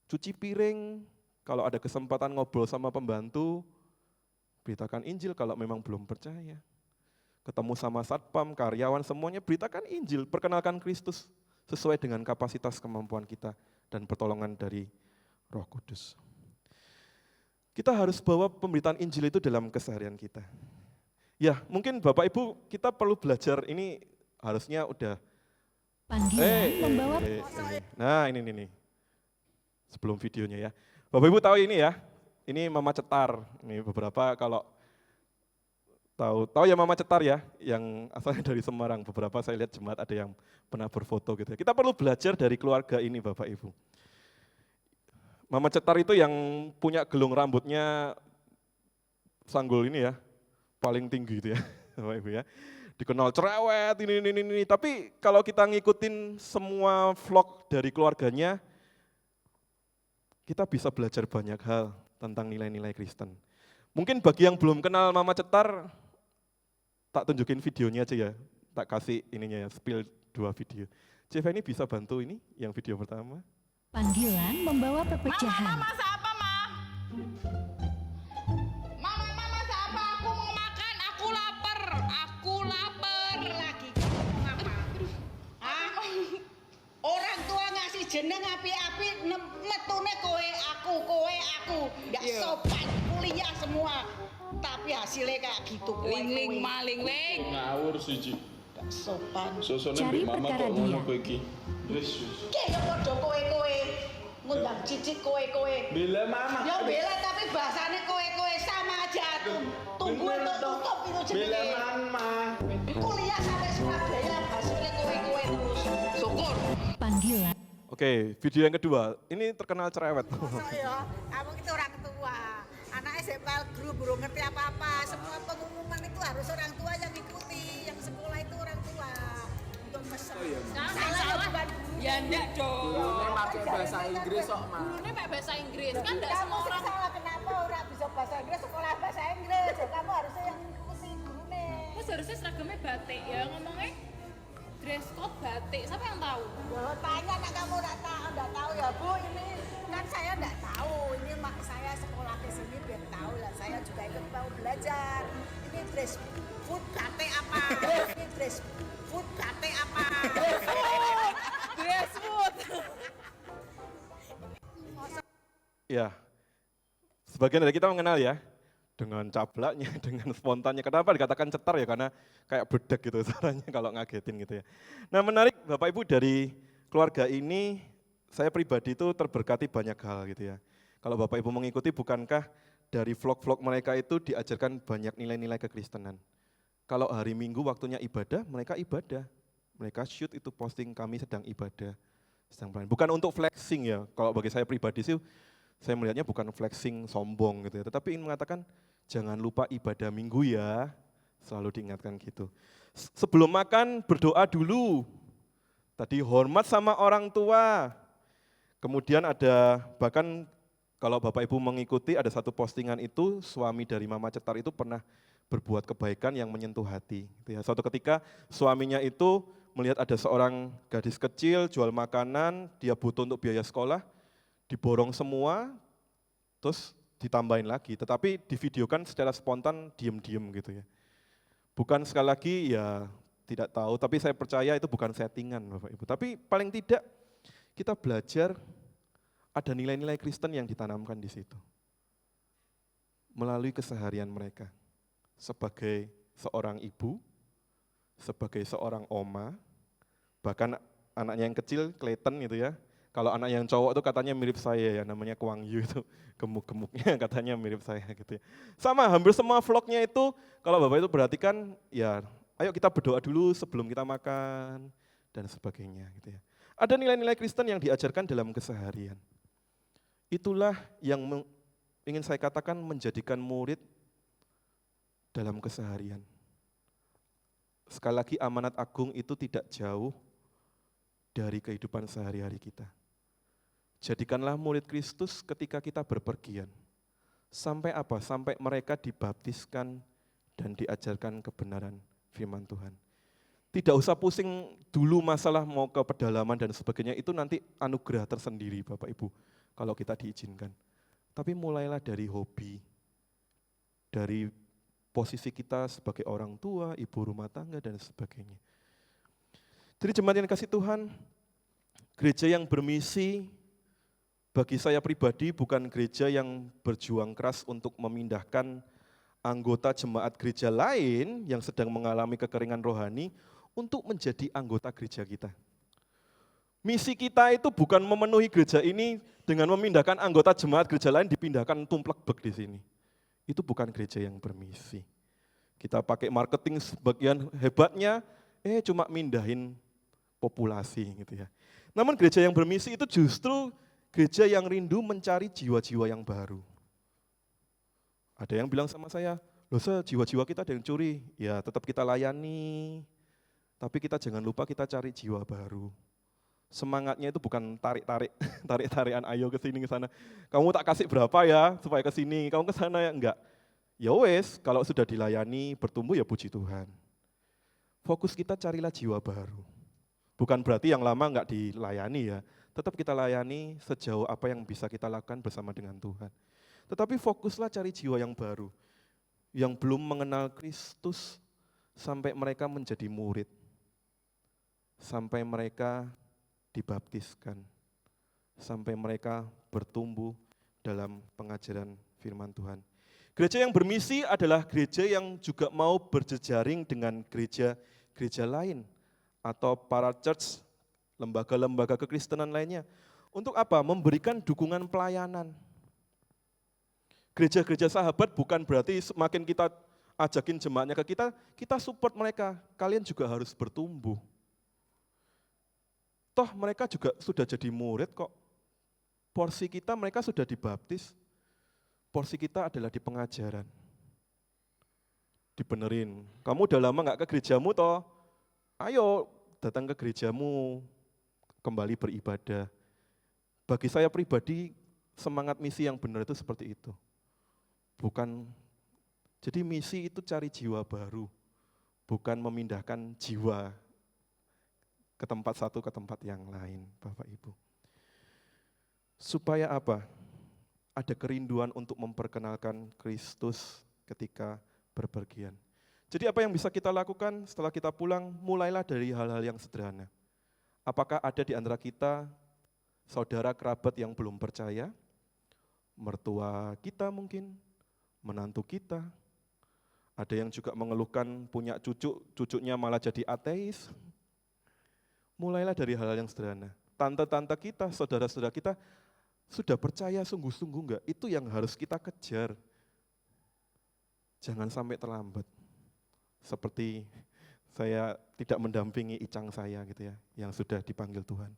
Cuci piring, kalau ada kesempatan ngobrol sama pembantu, beritakan Injil kalau memang belum percaya. Ketemu sama satpam, karyawan, semuanya beritakan Injil, perkenalkan Kristus sesuai dengan kapasitas kemampuan kita dan pertolongan dari Roh Kudus. Kita harus bawa pemberitaan Injil itu dalam keseharian kita. Ya, mungkin Bapak Ibu kita perlu belajar, ini harusnya udah membawa. Nah, ini. Sebelum videonya ya. Bapak Ibu tahu ini ya. Ini Mama Cetar. Ini beberapa kalau tahu ya Mama Cetar ya, yang asalnya dari Semarang. Beberapa saya lihat jemaat ada yang pernah berfoto gitu. Kita perlu belajar dari keluarga ini Bapak Ibu. Mama Cetar itu yang punya gelung rambutnya sanggul ini ya, paling tinggi itu ya, Bapak Ibu ya. Dikenal cerewet, ini. Tapi kalau kita ngikutin semua vlog dari keluarganya, kita bisa belajar banyak hal tentang nilai-nilai Kristen. Mungkin bagi yang belum kenal Mama Cetar, tak tunjukin videonya aja ya, tak kasih ininya ya, spill 2 video. Ceva ini bisa bantu ini, yang video pertama. Panggilan membawa perpecahan. Mama masak apa, Ma? Mama masak apa? Aku mau makan, aku lapar lagi. Ngomong apa? Orang tua ngasih jeneng api-api, metune kowe aku. Nggak sopan, kuliah semua. Tapi hasilnya kayak gitu. Ling maling. Ngawur siji. Nggak sopan. Sosone Cari mbek mama perkara kok ngono dia. kowe iki. Wis. Ki ya padha kowe. Ngundang cicit kowe. Bela mama. Ya bela tapi bahasane kowe sama aja. Tunggu untuk tutup itu Bela jenenge. mama. Kuliah sampai Surabaya hasilnya kowe terus. Syukur. Panggilan. Oke, video yang kedua, ini terkenal cerewet. Masa ya, kamu itu orang tua. Anaknya SMPL Group, belum ngerti apa-apa. Semua pengumuman itu harus orang tua yang ikuti. Yang sekolah itu orang tua. Untuk mesen. Salah bukan guru. Ya enggak dong. Gurune pakai bahasa Inggris kok, Ma. Gurunya pakai bahasa Inggris, kan enggak Kamu semua sih orang. salah kenapa orang bisa bahasa Inggris, sekolah bahasa Inggris. Ya, kamu harusnya yang ngikuti gurunya. Mas harusnya seragamnya batik ya, ngomongnya dress code batik, siapa yang tahu? Ya, tanya nak kamu enggak tahu ya Bu, ini kan saya enggak tahu. Ini saya sekolah ke sini biar tahu lah. Saya juga ikut mau belajar. Ini dress food batik apa? Ini dress food batik apa? Dress food. Ya, sebagian dari kita mengenal ya, dengan cablaknya, dengan spontannya. Kenapa dikatakan cetar ya? Karena kayak bedek gitu suaranya kalau ngagetin gitu ya. Nah menarik Bapak Ibu, dari keluarga ini saya pribadi itu terberkati banyak hal gitu ya. Kalau Bapak Ibu mengikuti, bukankah dari vlog-vlog mereka itu diajarkan banyak nilai-nilai kekristenan. Kalau hari Minggu waktunya ibadah, mereka ibadah. Mereka shoot itu posting kami sedang ibadah, sedang pelayanan. Bukan untuk flexing ya, kalau bagi saya pribadi sih, saya melihatnya bukan flexing sombong gitu ya, tetapi ingin mengatakan jangan lupa ibadah Minggu ya, selalu diingatkan gitu. Sebelum makan berdoa dulu, tadi hormat sama orang tua. Kemudian ada bahkan kalau Bapak Ibu mengikuti, ada satu postingan itu suami dari Mama Cetar itu pernah berbuat kebaikan yang menyentuh hati. Gitu ya. Suatu ketika suaminya itu melihat ada seorang gadis kecil jual makanan, dia butuh untuk biaya sekolah, diborong semua, terus ditambahin lagi, tetapi divideokan secara spontan, diem-diem gitu ya. Bukan sekali lagi ya tidak tahu, tapi saya percaya itu bukan settingan Bapak Ibu. Tapi paling tidak kita belajar ada nilai-nilai Kristen yang ditanamkan di situ. Melalui keseharian mereka. Sebagai seorang ibu, sebagai seorang oma, bahkan anaknya yang kecil, Clayton gitu ya. Kalau anak yang cowok itu katanya mirip saya ya, namanya Kwang Yu itu, gemuk-gemuknya katanya mirip saya gitu ya. Sama, hampir semua vlognya itu, kalau Bapak itu perhatikan, ya ayo kita berdoa dulu sebelum kita makan, dan sebagainya gitu ya. Ada nilai-nilai Kristen yang diajarkan dalam keseharian. Itulah yang ingin saya katakan menjadikan murid dalam keseharian. Sekali lagi amanat agung itu tidak jauh dari kehidupan sehari-hari kita. Jadikanlah murid Kristus ketika kita berpergian. Sampai apa? Sampai mereka dibaptiskan dan diajarkan kebenaran firman Tuhan. Tidak usah pusing dulu masalah mau ke pedalaman dan sebagainya, itu nanti anugerah tersendiri Bapak Ibu, kalau kita diizinkan. Tapi mulailah dari hobi, dari posisi kita sebagai orang tua, ibu rumah tangga, dan sebagainya. Jadi jemaat yang kasih Tuhan, gereja yang bermisi, bagi saya pribadi bukan gereja yang berjuang keras untuk memindahkan anggota jemaat gereja lain yang sedang mengalami kekeringan rohani untuk menjadi anggota gereja kita. Misi kita itu bukan memenuhi gereja ini dengan memindahkan anggota jemaat gereja lain dipindahkan tumplek-bek di sini. Itu bukan gereja yang bermisi. Kita pakai marketing sebagian hebatnya, cuma mindahin populasi gitu ya. Namun gereja yang bermisi itu justru gereja yang rindu mencari jiwa-jiwa yang baru. Ada yang bilang sama saya, loh jiwa-jiwa kita ada yang curi, ya tetap kita layani, tapi kita jangan lupa kita cari jiwa baru. Semangatnya itu bukan tarik-tarikan ayo ke sini ke sana. Kamu tak kasih berapa ya supaya ke sini, kamu ke sana ya enggak. Ya wes, kalau sudah dilayani bertumbuh ya puji Tuhan. Fokus kita carilah jiwa baru. Bukan berarti yang lama enggak dilayani ya. Tetap kita layani sejauh apa yang bisa kita lakukan bersama dengan Tuhan. Tetapi fokuslah cari jiwa yang baru, yang belum mengenal Kristus sampai mereka menjadi murid, sampai mereka dibaptiskan, sampai mereka bertumbuh dalam pengajaran firman Tuhan. Gereja yang bermisi adalah gereja yang juga mau berjejaring dengan gereja-gereja lain atau para church, lembaga-lembaga kekristenan lainnya. Untuk apa? Memberikan dukungan pelayanan. Gereja-gereja sahabat bukan berarti semakin kita ajakin jemaatnya ke kita, kita support mereka. Kalian juga harus bertumbuh. Toh mereka juga sudah jadi murid kok. Porsi kita mereka sudah dibaptis. Porsi kita adalah di pengajaran. Dibenerin. Kamu udah lama gak ke gerejamu toh? Ayo datang ke gerejamu, kembali beribadah. Bagi saya pribadi, semangat misi yang benar itu seperti itu. Bukan, jadi misi itu cari jiwa baru, bukan memindahkan jiwa ke tempat satu ke tempat yang lain, Bapak Ibu. Supaya apa? Ada kerinduan untuk memperkenalkan Kristus ketika berpergian. Jadi apa yang bisa kita lakukan setelah kita pulang? Mulailah dari hal-hal yang sederhana. Apakah ada di antara kita saudara kerabat yang belum percaya? Mertua kita mungkin, menantu kita. Ada yang juga mengeluhkan punya cucu, cucunya malah jadi ateis. Mulailah dari hal-hal yang sederhana. Tante-tante kita, saudara-saudara kita sudah percaya sungguh-sungguh enggak? Itu yang harus kita kejar. Jangan sampai terlambat. Seperti saya tidak mendampingi icang saya gitu ya, yang sudah dipanggil Tuhan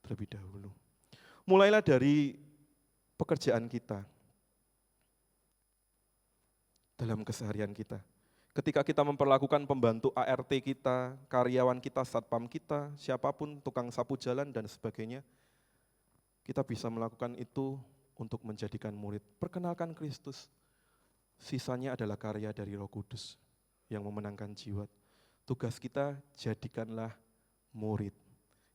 terlebih dahulu. Mulailah dari pekerjaan kita, dalam keseharian kita. Ketika kita memperlakukan pembantu ART kita, karyawan kita, satpam kita, siapapun, tukang sapu jalan dan sebagainya, kita bisa melakukan itu untuk menjadikan murid. Perkenalkan Kristus, sisanya adalah karya dari Roh Kudus yang memenangkan jiwa. Tugas kita, jadikanlah murid.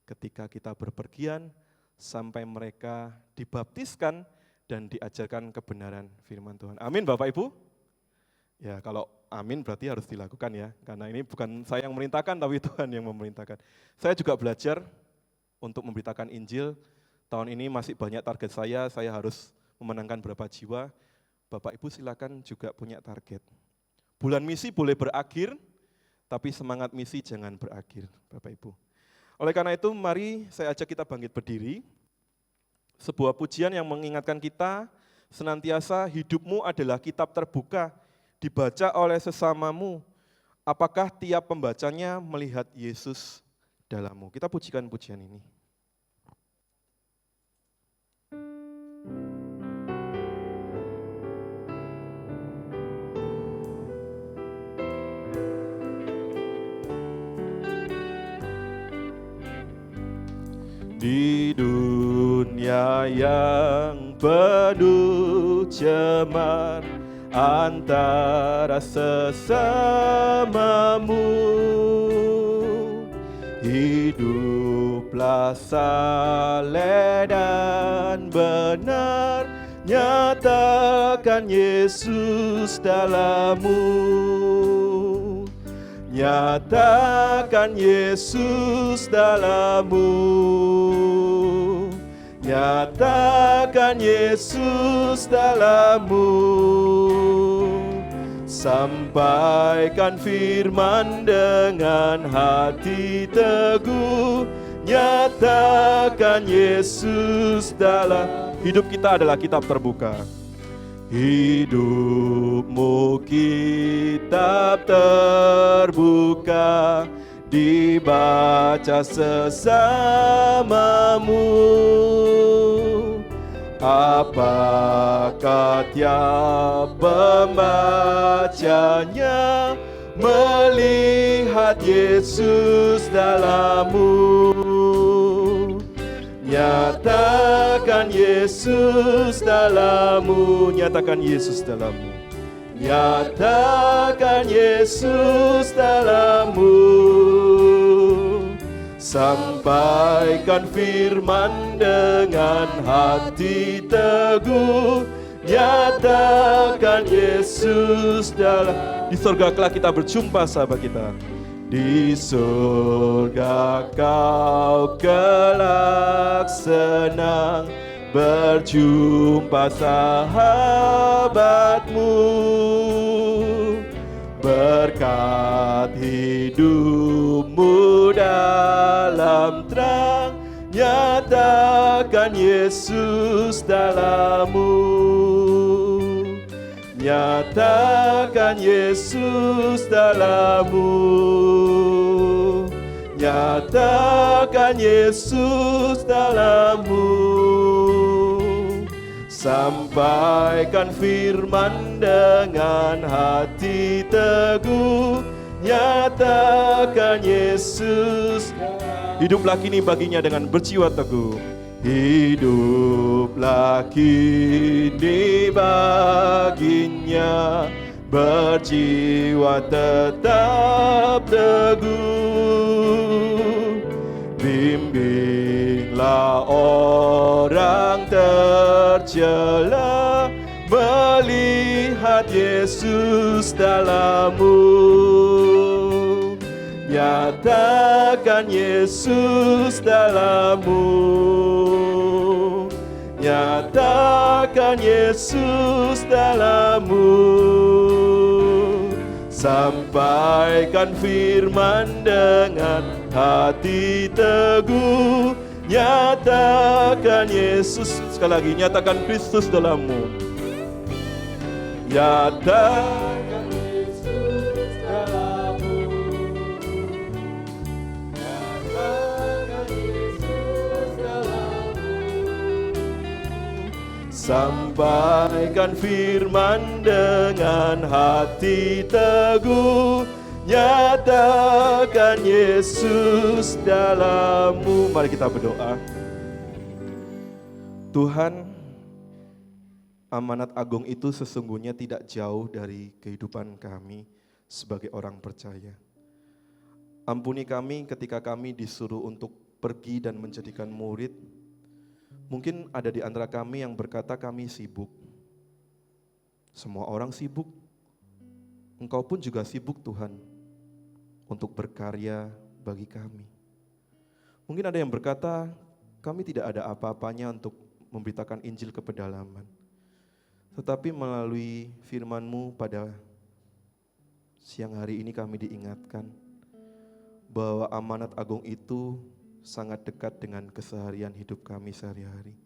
Ketika kita berpergian, sampai mereka dibaptiskan dan diajarkan kebenaran firman Tuhan. Amin Bapak Ibu? Ya kalau amin berarti harus dilakukan ya, karena ini bukan saya yang memerintahkan, tapi Tuhan yang memerintahkan. Saya juga belajar untuk memberitakan Injil. Tahun ini masih banyak target saya harus memenangkan berapa jiwa. Bapak Ibu silakan juga punya target. Bulan misi boleh berakhir, tapi semangat misi jangan berakhir, Bapak Ibu. Oleh karena itu, mari saya ajak kita bangkit berdiri. Sebuah pujian yang mengingatkan kita, senantiasa hidupmu adalah kitab terbuka, dibaca oleh sesamamu. Apakah tiap pembacanya melihat Yesus dalammu? Kita pujikan pujian ini. Di dunia yang penuh cemar antara sesamamu, hiduplah saleh dan benar, nyatakan Yesus dalammu. Nyatakan Yesus dalammu, nyatakan Yesus dalammu, sampaikan firman dengan hati teguh, nyatakan Yesus dalam hidup kita adalah kitab terbuka. Hidupmu kitab terbuka, dibaca sesamamu. Apakah tiap pembacanya melihat Yesus dalammu? Nyatakan Yesus dalammu, nyatakan Yesus dalammu, nyatakan Yesus dalammu, sampaikan firman dengan hati teguh, nyatakan Yesus dalam. Di surga kelak kita berjumpa sahabat kita. Di surga kau kelak senang berjumpa sahabatmu, berkat hidupmu dalam terang, nyatakan Yesus dalammu. Nyatakan Yesus dalammu, nyatakan Yesus dalammu, sampaikan firman dengan hati teguh, nyatakan Yesus. Hiduplah kini baginya dengan berjiwa teguh. Hiduplah kini baginya, berjiwa tetap teguh. Bimbinglah orang tercela, melihat Yesus dalammu. Nyatakan Yesus dalammu. Nyatakan Yesus dalammu. Sampaikan firman dengan hati teguh. Nyatakan Yesus. Sekali lagi, nyatakan Kristus dalammu. Nyatakan Yesus dalammu. Nyatakan Yesus dalammu. Sampaikan firman dengan hati teguh. Nyatakan Yesus dalammu. Mari kita berdoa. Tuhan, amanat agung itu sesungguhnya tidak jauh dari kehidupan kami sebagai orang percaya. Ampuni kami ketika kami disuruh untuk pergi dan menjadikan murid. Mungkin ada di antara kami yang berkata kami sibuk. Semua orang sibuk. Engkau pun juga sibuk Tuhan untuk berkarya bagi kami. Mungkin ada yang berkata kami tidak ada apa-apanya untuk memberitakan Injil ke pedalaman. Tetapi melalui firman-Mu pada siang hari ini kami diingatkan bahwa amanat agung itu sangat dekat dengan keseharian hidup kami sehari-hari.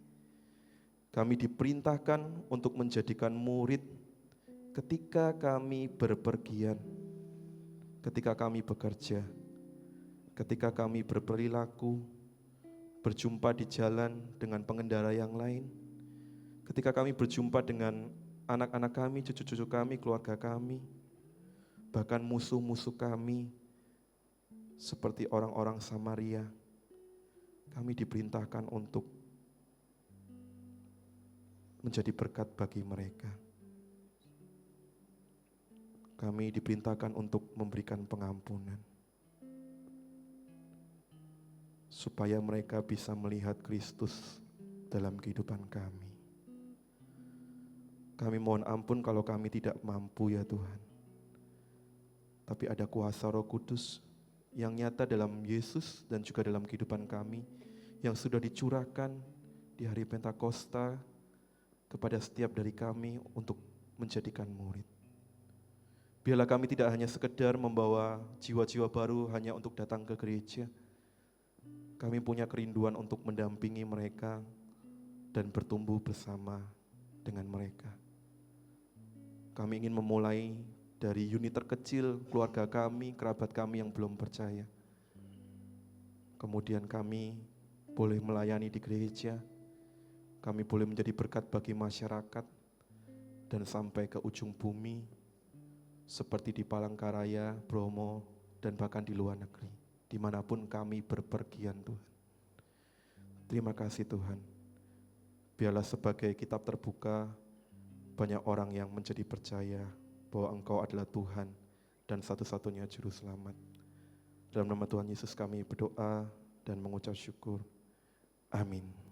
Kami diperintahkan untuk menjadikan murid ketika kami berpergian, ketika kami bekerja, ketika kami berperilaku, berjumpa di jalan dengan pengendara yang lain, ketika kami berjumpa dengan anak-anak kami, cucu-cucu kami, keluarga kami, bahkan musuh-musuh kami, seperti orang-orang Samaria, kami diperintahkan untuk menjadi berkat bagi mereka. Kami diperintahkan untuk memberikan pengampunan, supaya mereka bisa melihat Kristus dalam kehidupan kami. Kami mohon ampun kalau kami tidak mampu ya Tuhan. Tapi ada kuasa Roh Kudus yang nyata dalam Yesus dan juga dalam kehidupan kami, yang sudah dicurahkan di hari Pentakosta kepada setiap dari kami untuk menjadikan murid. Biarlah kami tidak hanya sekedar membawa jiwa-jiwa baru hanya untuk datang ke gereja. Kami punya kerinduan untuk mendampingi mereka dan bertumbuh bersama dengan mereka. Kami ingin memulai dari unit terkecil keluarga kami, kerabat kami yang belum percaya. Kemudian kami boleh melayani di gereja, kami boleh menjadi berkat bagi masyarakat, dan sampai ke ujung bumi, seperti di Palangkaraya, Bromo, dan bahkan di luar negeri, dimanapun kami berpergian Tuhan. Terima kasih Tuhan. Biarlah sebagai kitab terbuka, banyak orang yang menjadi percaya bahwa Engkau adalah Tuhan dan satu-satunya Juru Selamat. Dalam nama Tuhan Yesus kami berdoa dan mengucap syukur. Amin.